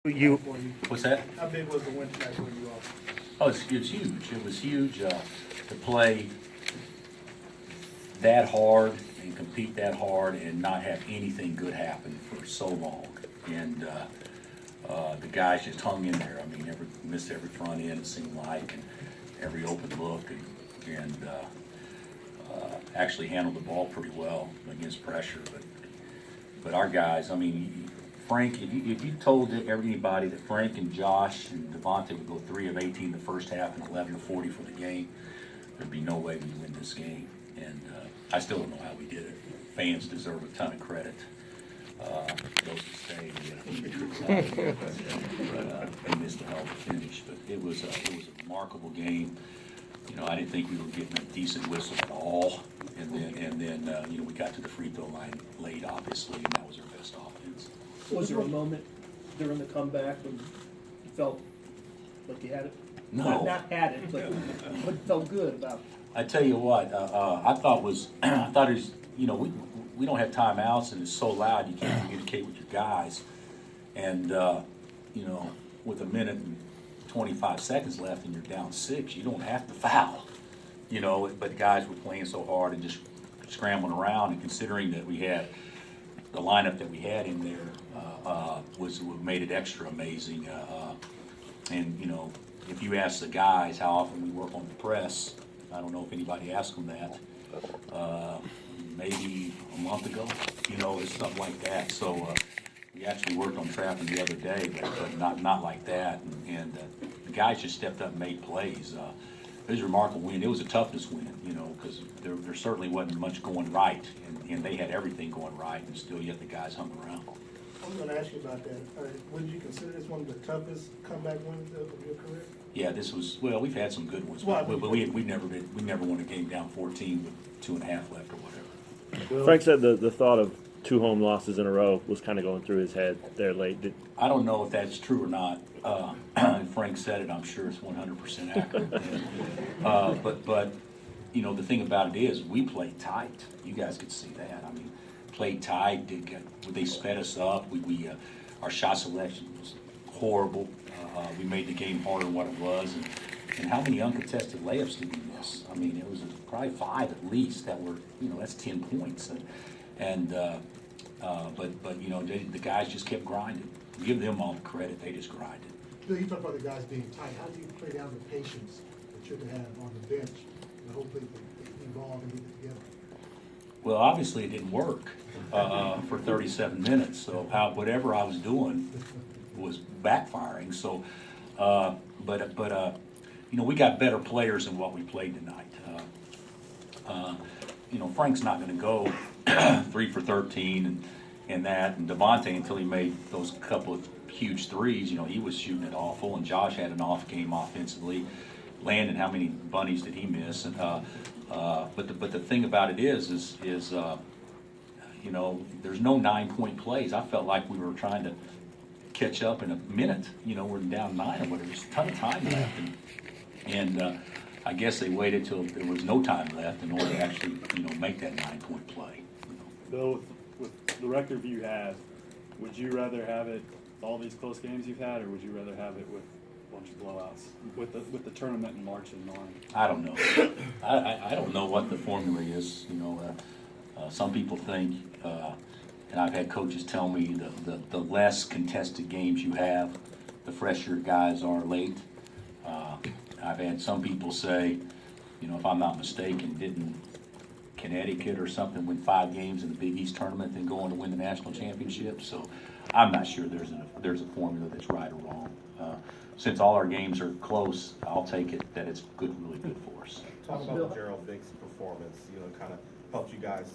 What's that? How big was the win tonight for you all? Oh, it's huge. It was huge to play that hard and compete that hard and not have anything good happen for so long. And the guys just hung in there. I mean, missed every front end, it seemed like, and every open look, and actually handled the ball pretty well against pressure. But our guys, I mean, Frank, if you told anybody that Frank and Josh and Devontae would go 3 of 18 the first half and 11 of 40 for the game, there'd be no way we'd win this game. And I still don't know how we did it. Fans deserve a ton of credit. Those who stayed, they missed a hell of a finish. But it was a remarkable game. You know, I didn't think we were getting a decent whistle at all. And then you know, we got to the free throw line late, obviously, and that was our best offense. Was there a moment during the comeback when you felt like you had it? No. Not had it, but what felt good about it? I tell you what, I thought it was, you know, we don't have timeouts and it's so loud you can't communicate with your guys. And, you know, with 1 minute and 25 seconds left and you're down 6, you don't have to foul. You know, but the guys were playing so hard and just scrambling around, and considering that we had the lineup that we had in there was what made it extra amazing. And, you know, if you ask the guys how often we work on the press, I don't know if anybody asked them that, maybe a month ago, you know, it's stuff like that. So we actually worked on trapping the other day, but not like that. And the guys just stepped up and made plays. It was a remarkable win. It was a toughness win, you know, because there certainly wasn't much going right, and they had everything going right, and still yet the guys hung around. I was going to ask you about that. Would you consider this one of the toughest comeback wins of your career? Yeah, this was, well, we've had some good ones, Well, but we never won a game down 14 with 2.5 left or whatever. Frank said the thought of 2 home losses in a row was kind of going through his head there late. I don't know if that's true or not. Frank said it. I'm sure it's 100% accurate. But you know, the thing about it is we played tight. You guys could see that. I mean, played tight. They sped us up. Our shot selection was horrible. We made the game harder than what it was. And how many uncontested layups did we miss? I mean, it was probably 5 at least that were, you know, that's 10 points. But you know, the guys just kept grinding. Give them all the credit. They just grinded. Bill, you talk about the guys being tight. How do you play down the patience that you're going to have on the bench and hopefully they evolve and get it together? Well, obviously it didn't work for 37 minutes. So whatever I was doing was backfiring. So, you know, we got better players than what we played tonight. You know, Frank's not going to go 3 for 13 and that, and Devontae, until he made those couple of huge threes, you know, he was shooting it awful, and Josh had an off game offensively. Landon, how many bunnies did he miss? And but the thing about it is you know, there's no 9-point plays. I felt like we were trying to catch up in a minute. You know, we're down 9 or whatever. There's a ton of time left, and I guess they waited till there was no time left in order to actually, you know, make that 9-point play. You know. Bill, with the record you have, would you rather have it all these close games you've had, or would you rather have it with a bunch of blowouts with the tournament in March and March? I don't know. I don't know what the formula is. You know, some people think, and I've had coaches tell me the less contested games you have, the fresher guys are late. I've had some people say, you know, if I'm not mistaken, didn't Connecticut or something win 5 games in the Big East tournament, then go on to win the national championship? So I'm not sure there's a formula that's right or wrong. Since all our games are close, I'll take it that it's really good for us. Talk about Gerald Vick's performance, you know, kind of helped you guys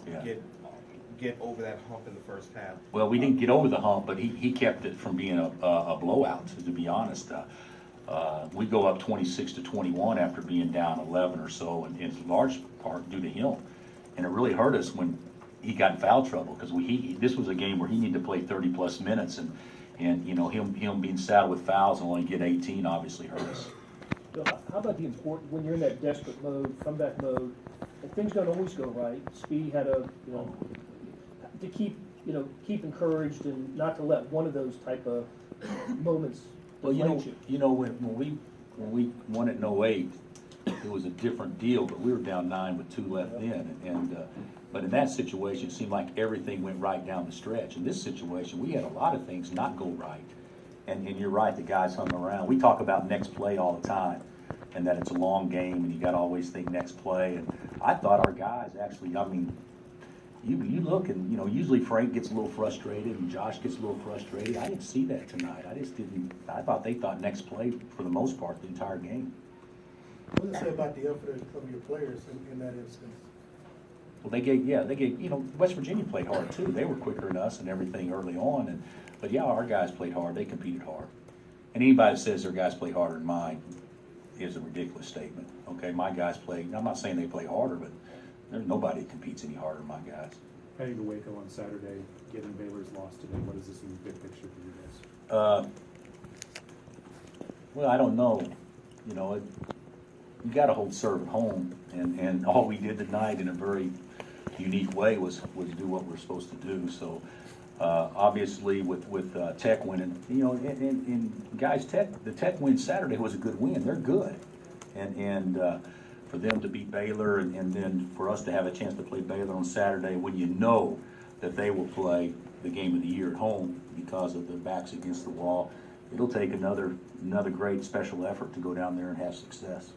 get over that hump in the first half. Well, we didn't get over the hump, but he kept it from being a blowout, to be honest. We go up 26-21 after being down 11 or so, and in large part due to him. And it really hurt us when he got in foul trouble, because this was a game where he needed to play 30-plus minutes, and you know, him being saddled with fouls and only get 18 obviously hurt us. Bill, how about the important, when you're in that desperate mode, comeback mode, and things don't always go right, Speedy had to keep keep encouraged and not to let one of those type of moments Well, deflate you? when we won it in '08, it was a different deal, but we were down 9 with 2 left then, but in that situation, it seemed like everything went right down the stretch. In this situation, we had a lot of things not go right, and you're right, the guys hung around. We talk about next play all the time, and that it's a long game, and you got to always think next play. And I thought our guys actually, I mean, you look and usually Frank gets a little frustrated and Josh gets a little frustrated. I didn't see that tonight. I just didn't. I thought they thought next play for the most part the entire game. What does it say about the effort of your players in that instance? Well, they gave West Virginia played hard too. They were quicker than us and everything early on, but yeah, our guys played hard. They competed hard. And anybody that says their guys played harder than mine is a ridiculous statement. Okay, my guys played. I'm not saying they play harder, but there's nobody that competes any harder than my guys. Heading to Waco on Saturday, given Baylor's loss today, what does this mean big picture for you guys? Well, I don't know. You got to hold serve at home, and all we did tonight in a very unique way was do what we're supposed to do. So obviously with Tech winning, and guys, the Tech win Saturday was a good win. They're good, and for them to beat Baylor, and then for us to have a chance to play Baylor on Saturday when you know that they will play the game of the year at home because of their backs against the wall, it'll take another great special effort to go down there and have success.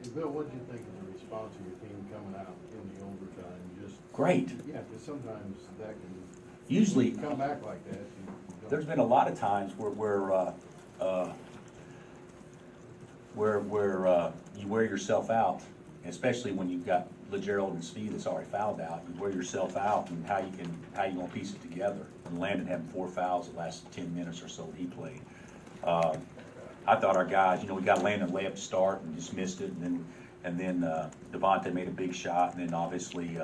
And Bill, what did you think of the response of your team coming out in the overtime? Just Great. Yeah, because sometimes that can Usually, come back like that. there's been a lot of times where you wear yourself out, especially when you've got LeGerald and Steve that's already fouled out. You wear yourself out, and how you gonna piece it together. And Landon had 4 fouls the last 10 minutes or so that he played. I thought our guys, we got Landon layup to start and just missed it, and then Devontae made a big shot, and then obviously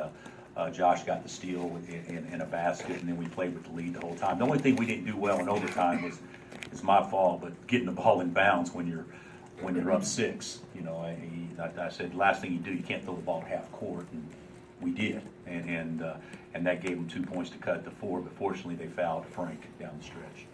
Josh got the steal in a basket, and then we played with the lead the whole time. The only thing we didn't do well in overtime is my fault, but getting the ball in bounds when you're up 6. I said the last thing you do, you can't throw the ball at half court, and we did, and that gave them 2 points to cut to 4. But fortunately, they fouled Frank down the stretch.